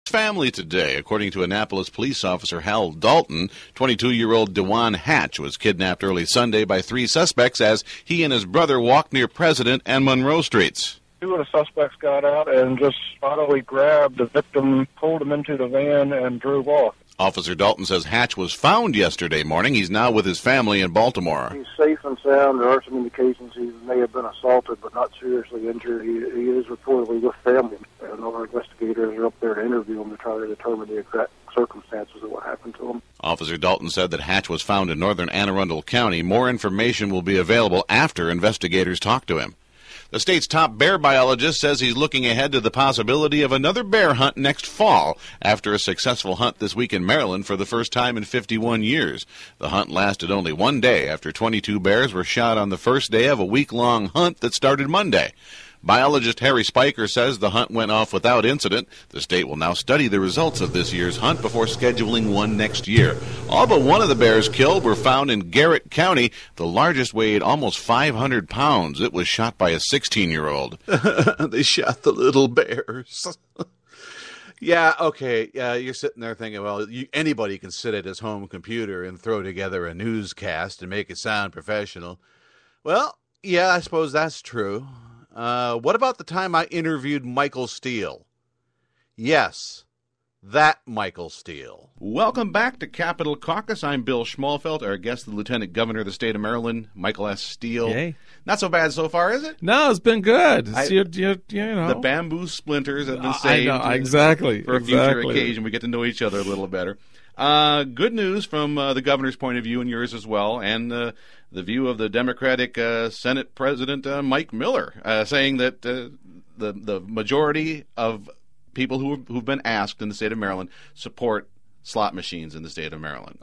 family today. According to Annapolis police officer Hal Dalton, 22-year-old Dewan Hatch was kidnapped early Sunday by 3 suspects as he and his brother walked near President and Monroe Streets. 2 of the suspects got out and just bodily grabbed the victim, pulled him into the van, and drove off. Officer Dalton says Hatch was found yesterday morning. He's now with his family in Baltimore. He's safe and sound. There are some indications he may have been assaulted, but not seriously injured. He is reportedly with family, and our investigators are up there to interview him to try to determine the exact circumstances of what happened to him. Officer Dalton said that Hatch was found in northern Anne Arundel County. More information will be available after investigators talk to him. The state's top bear biologist says he's looking ahead to the possibility of another bear hunt next fall after a successful hunt this week in Maryland for the first time in 51 years. The hunt lasted only 1 day after 22 bears were shot on the first day of a week-long hunt that started Monday. Biologist Harry Spreaker says the hunt went off without incident. The state will now study the results of this year's hunt before scheduling one next year. All but one of the bears killed were found in Garrett County. The largest weighed almost 500 pounds. It was shot by a 16-year-old. They shot the little bears. Yeah, okay. You're sitting there thinking, well, anybody can sit at his home computer and throw together a newscast and make it sound professional. Well, yeah, I suppose that's true. What about the time I interviewed Michael Steele? Yes, that Michael Steele. Welcome back to Capitol Caucus. I'm Bill Schmalfelt. Our guest, the Lieutenant Governor of the state of Maryland, Michael S. Steele. Yay. Not so bad so far, is it? No, it's been good. You know. The bamboo splinters have been saved. I know, exactly. For a future occasion, we get to know each other a little better. Good news from the governor's point of view and yours as well, and the view of the Democratic Senate President Mike Miller, saying that the majority of people who've been asked in the state of Maryland support slot machines in the state of Maryland.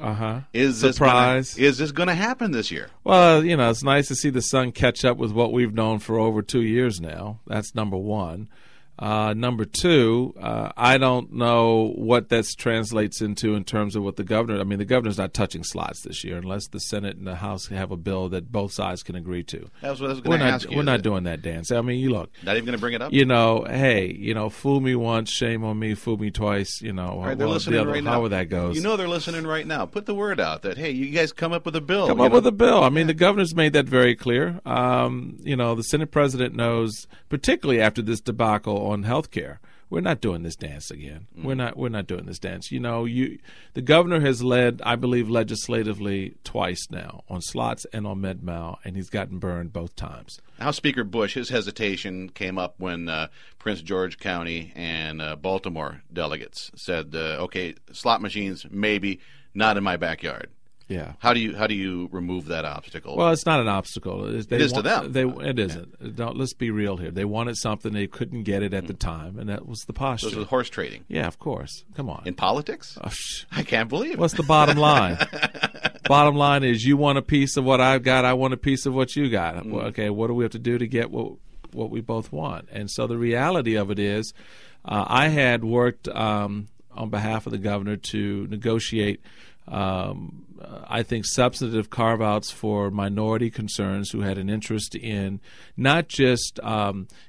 Surprise. Is this going to happen this year? Well, it's nice to see the sun catch up with what we've known for over 2 years now. That's number one. Number two, I don't know what that translates into in terms of what the governor. I mean, the governor's not touching slots this year unless the Senate and the House have a bill that both sides can agree to. That's what I was going to ask you. We're not doing that dance. I mean, you look. Not even going to bring it up? Hey, fool me once, shame on me, fool me twice, Right, they're listening right now. However that goes. They're listening right now. Put the word out that, hey, you guys come up with a bill. Come up with a bill. I mean, the governor's made that very clear. The Senate president knows, particularly after this debacle on health care, we're not doing this dance again. We're not doing this dance. The governor has led, I believe, legislatively twice now on slots and on Med-Mal, and he's gotten burned both times. House Speaker Bush, his hesitation came up when Prince George County and Baltimore delegates said, okay, slot machines, maybe, not in my backyard. Yeah. How do you remove that obstacle? Well, it's not an obstacle. It is to them. It isn't. Yeah. Let's be real here. They wanted something. They couldn't get it at the time, and that was the posture. This was horse trading. Yeah, of course. Come on. In politics? I can't believe it. What's the bottom line? Bottom line is you want a piece of what I've got, I want a piece of what you got. Well, okay, what do we have to do to get what we both want? And so the reality of it is I had worked on behalf of the governor to negotiate I think substantive carve-outs for minority concerns who had an interest in not just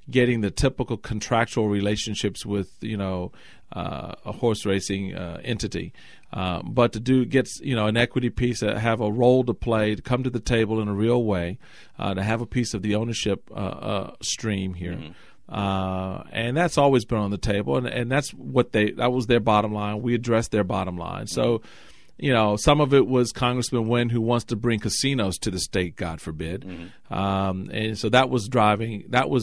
getting the typical contractual relationships with a horse racing entity, but to get an equity piece, have a role to play, to come to the table in a real way, to have a piece of the ownership stream here. Mm-hmm. And that's always been on the table, and that was their bottom line. We addressed their bottom line. So, some of it was Congressman Wynn, who wants to bring casinos to the state, God forbid. Mm-hmm. And so that was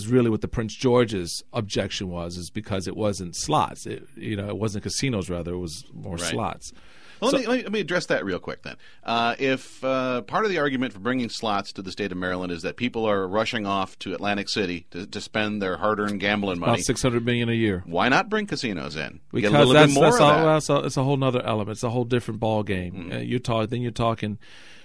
really what the Prince George's objection is because it wasn't slots. It wasn't casinos, rather. It was more slots. Well, let me address that real quick then. If part of the argument for bringing slots to the state of Maryland is that people are rushing off to Atlantic City to spend their hard-earned gambling money, about $600 million a year, why not bring casinos in? Because get a little bit more of that. It's a whole other element. It's a whole different ball game. Mm-hmm. You're talking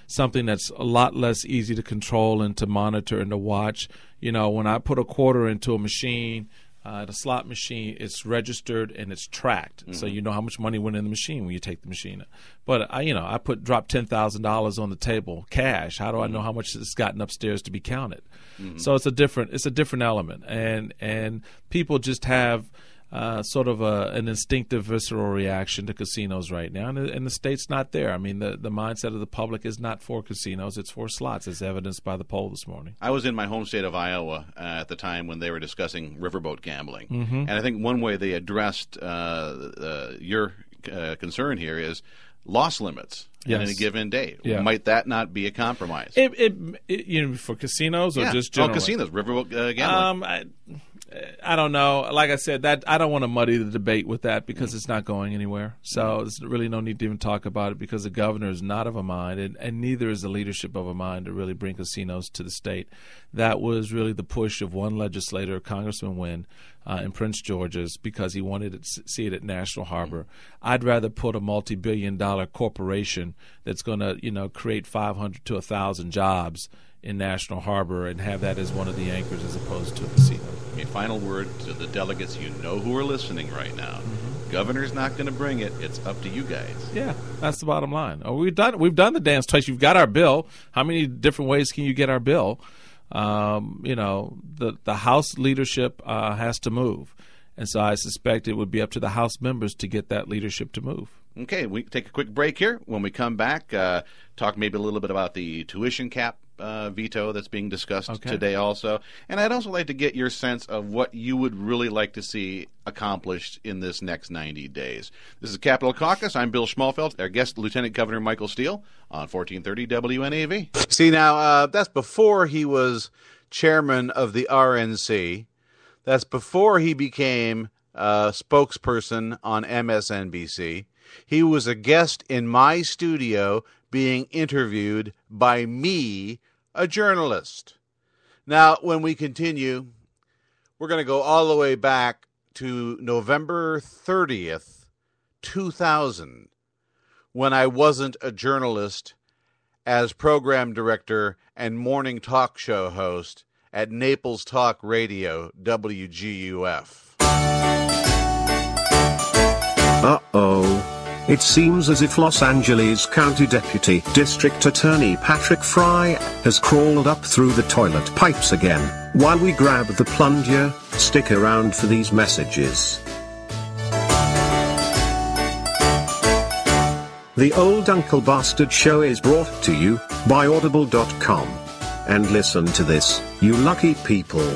something that's a lot less easy to control and to monitor and to watch. When I put a quarter into a machine. The slot machine, it's registered and it's tracked, so you know how much money went in the machine when you take the machine. But I dropped $10,000 on the table, cash. How do I know how much it's gotten upstairs to be counted? Mm-hmm. So it's a different element, and people just have sort of an instinctive, visceral reaction to casinos right now, and the state's not there. I mean, the mindset of the public is not for casinos; it's for slots, as evidenced by the poll this morning. I was in my home state of Iowa at the time when they were discussing riverboat gambling, and I think one way they addressed your concern here is loss limits in any given day. Yeah. Might that not be a compromise? For casinos or just generally? Casinos, riverboat gambling. I don't know. Like I said, that I don't want to muddy the debate with that because it's not going anywhere. So there's really no need to even talk about it because the governor is not of a mind, and neither is the leadership of a mind to really bring casinos to the state. That was really the push of one legislator, Congressman Wynn, in Prince George's, because he wanted to see it at National Harbor. I'd rather put a multi-billion-dollar corporation that's going to create 500 to 1,000 jobs in National Harbor and have that as one of the anchors as opposed to a casino. A final word to the delegates who are listening right now. Governor's not going to bring it. It's up to you guys. Yeah, that's the bottom line. We've done the dance twice. You've got our bill. How many different ways can you get our bill? The House leadership has to move. And so I suspect it would be up to the House members to get that leadership to move. Okay, we take a quick break here. When we come back, talk maybe a little bit about the tuition cap veto that's being discussed today also. And I'd also like to get your sense of what you would really like to see accomplished in this next 90 days. This is Capitol Caucus. I'm Bill Schmalfeld. Our guest, Lieutenant Governor Michael Steele on 1430 WNAV. See, now, that's before he was chairman of the RNC. That's before he became spokesperson on MSNBC. He was a guest in my studio being interviewed by me, a journalist. Now, when we continue, we're going to go all the way back to November 30th, 2000, when I wasn't a journalist, as program director and morning talk show host at Naples Talk Radio, WGUF. Uh-oh. It seems as if Los Angeles County Deputy District Attorney Patrick Fry has crawled up through the toilet pipes again. While we grab the plunger, stick around for these messages. The Old Uncle Bastard Show is brought to you by Audible.com. And listen to this, you lucky people.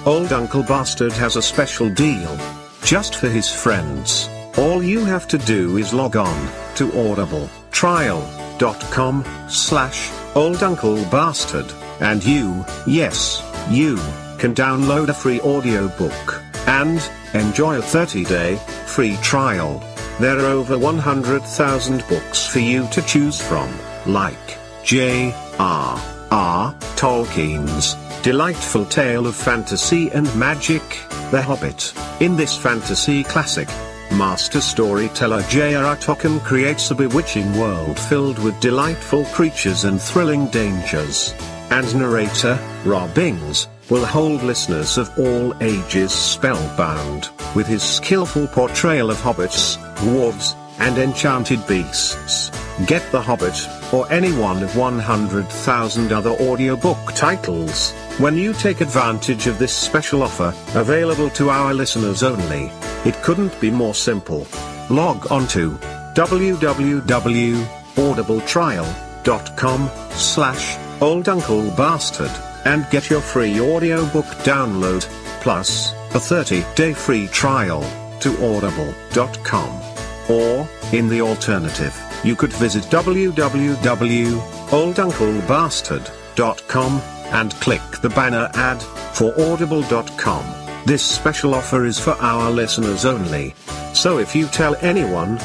Old Uncle Bastard has a special deal. Just for his friends. All you have to do is log on to audibletrial.com/oldunclebastard, and you, yes, you, can download a free audiobook and enjoy a 30-day free trial. There are over 100,000 books for you to choose from, like J.R.R. Tolkien's delightful tale of fantasy and magic, The Hobbit. In this fantasy classic, master storyteller J.R.R. Tolkien creates a bewitching world filled with delightful creatures and thrilling dangers. And narrator, Rob Ings, will hold listeners of all ages spellbound, with his skillful portrayal of hobbits, dwarves, and enchanted beasts. Get The Hobbit, or any one of 100,000 other audiobook titles, when you take advantage of this special offer, available to our listeners only. It couldn't be more simple. Log on to www.audibletrial.com/oldunclebastard and get your free audiobook download, plus a 30-day free trial to audible.com. Or, in the alternative, you could visit www.oldunclebastard.com and click the banner ad for audible.com. This special offer is for our listeners only. So if you tell anyone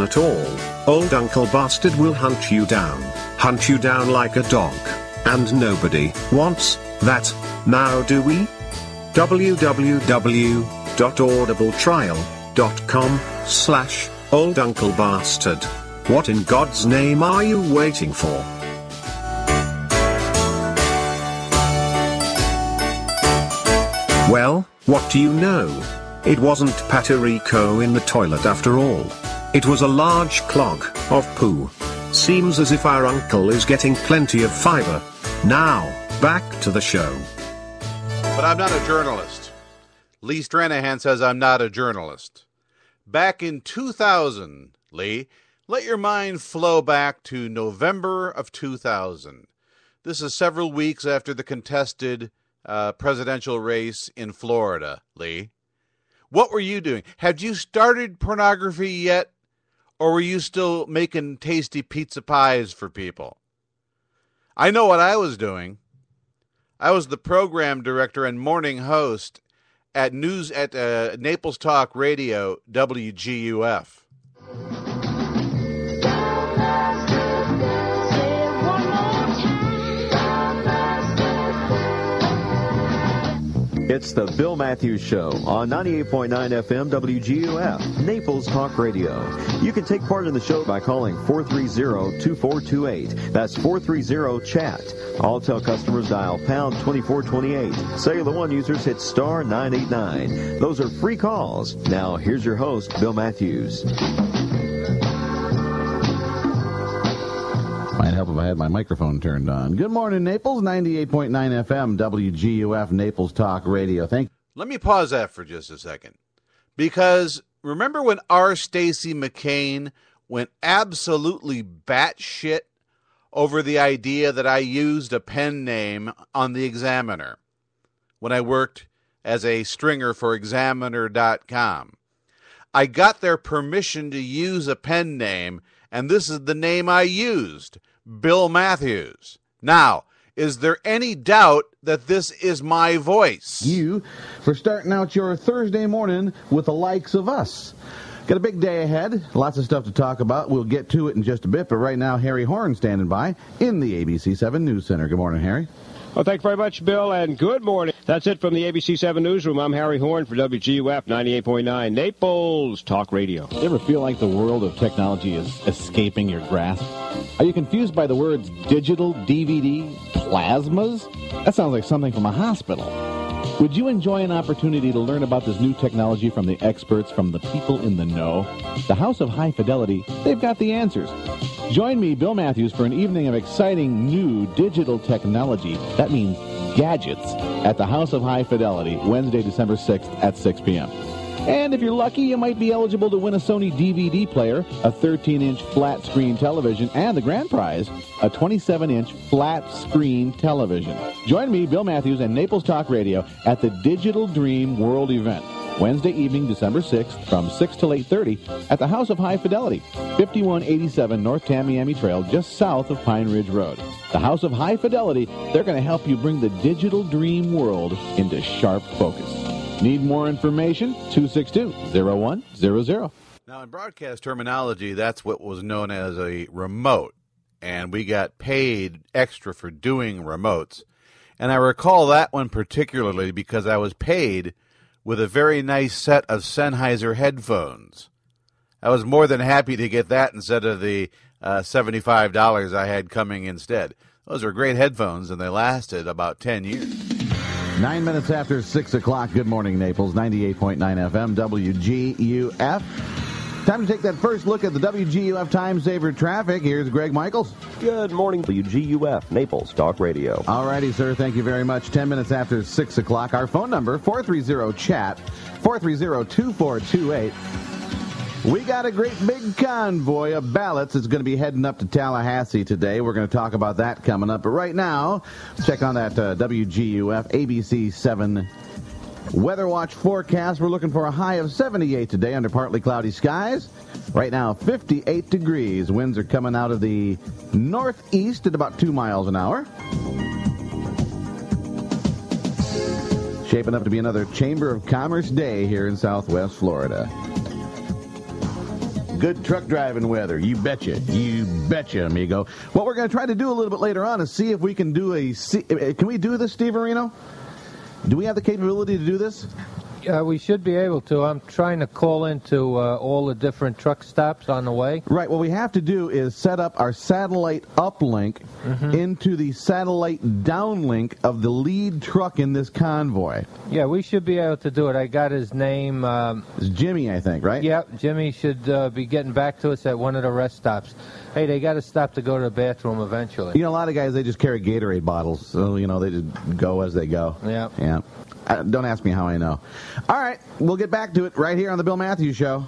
at all, Old Uncle Bastard will hunt you down like a dog. And nobody wants that, now do we? www.audibletrial.com/oldunclebastard. What in God's name are you waiting for? Well, what do you know? It wasn't Paterico in the toilet after all. It was a large clog of poo. Seems as if our uncle is getting plenty of fiber. Now, back to the show. But I'm not a journalist. Lee Stranahan says, I'm not a journalist. Back in 2000, Lee, let your mind flow back to November of 2000. This is several weeks after the contested presidential race in Florida, Lee. What were you doing? Had you started pornography yet? Or were you still making tasty pizza pies for people? I know what I was doing. I was the program director and morning host at Naples Talk Radio, WGUF. It's the Bill Matthews Show on 98.9 FM WGUF, Naples Talk Radio. You can take part in the show by calling 430-2428. That's 430-CHAT. Alltel customers dial pound 2428. Cellular One users hit star 989. Those are free calls. Now, here's your host, Bill Matthews. Might help if I had my microphone turned on. Good morning, Naples. 98.9 FM, WGUF, Naples Talk Radio. Thank you. Let me pause that for just a second. Because remember when R. Stacey McCain went absolutely batshit over the idea that I used a pen name on the Examiner when I worked as a stringer for Examiner.com? I got their permission to use a pen name, and this is the name I used. Bill Matthews. Now, is there any doubt that this is my voice? You for starting out your Thursday morning with the likes of us. Got a big day ahead. Lots of stuff to talk about. We'll get to it in just a bit, but right now, Harry Horn standing by in the ABC 7 News Center. Good morning, Harry. Well, thank you very much, Bill, and good morning. That's it from the ABC 7 Newsroom. I'm Harry Horn for WGUF 98.9 Naples Talk Radio. You ever feel like the world of technology is escaping your grasp? Are you confused by the words digital, DVD, plasmas? That sounds like something from a hospital. Would you enjoy an opportunity to learn about this new technology from the experts, from the people in the know? The House of High Fidelity, they've got the answers. Join me, Bill Matthews, for an evening of exciting new digital technology. That means gadgets at the House of High Fidelity, Wednesday, December 6th at 6 p.m. And if you're lucky, you might be eligible to win a Sony DVD player, a 13-inch flat-screen television, and the grand prize, a 27-inch flat-screen television. Join me, Bill Matthews, and Naples Talk Radio at the Digital Dream World event, Wednesday evening, December 6th, from 6 till 8:30 at the House of High Fidelity, 5187 North Tamiami Trail, just south of Pine Ridge Road. The House of High Fidelity, they're going to help you bring the digital dream world into sharp focus. Need more information? 262-0100. Now, in broadcast terminology, that's what was known as a remote, and we got paid extra for doing remotes. And I recall that one particularly because I was paid with a very nice set of Sennheiser headphones. I was more than happy to get that instead of the $75 I had coming instead. Those are great headphones, and they lasted about 10 years. 9 minutes after 6 o'clock. Good morning, Naples. 98.9 FM, WGUF. Time to take that first look at the WGUF Time Saver traffic. Here's Greg Michaels. Good morning, WGUF, Naples Talk Radio. All righty, sir. Thank you very much. 10 minutes after 6 o'clock. Our phone number, 430-CHAT, 430-2428. We got a great big convoy of ballots that's going to be heading up to Tallahassee today. We're going to talk about that coming up. But right now, check on that WGUF ABC 7 Weather Watch forecast. We're looking for a high of 78 today under partly cloudy skies. Right now, 58 degrees. Winds are coming out of the northeast at about 2 miles an hour. Shaping up to be another Chamber of Commerce day here in Southwest Florida. Good truck driving weather. You betcha. You betcha, amigo. What we're going to try to do a little bit later on is see if we can do can we do this, Steve Areno? Do we have the capability to do this? We should be able to. I'm trying to call into all the different truck stops on the way. Right. What we have to do is set up our satellite uplink into the satellite downlink of the lead truck in this convoy. Yeah, we should be able to do it. I got his name. It's Jimmy, I think, right? Yeah, Jimmy should be getting back to us at one of the rest stops. Hey, they got to stop to go to the bathroom eventually. You know, a lot of guys, they just carry Gatorade bottles. So, they just go as they go. Yeah. Yeah. Don't ask me how I know. All right, we'll get back to it right here on the Bill Matthews Show.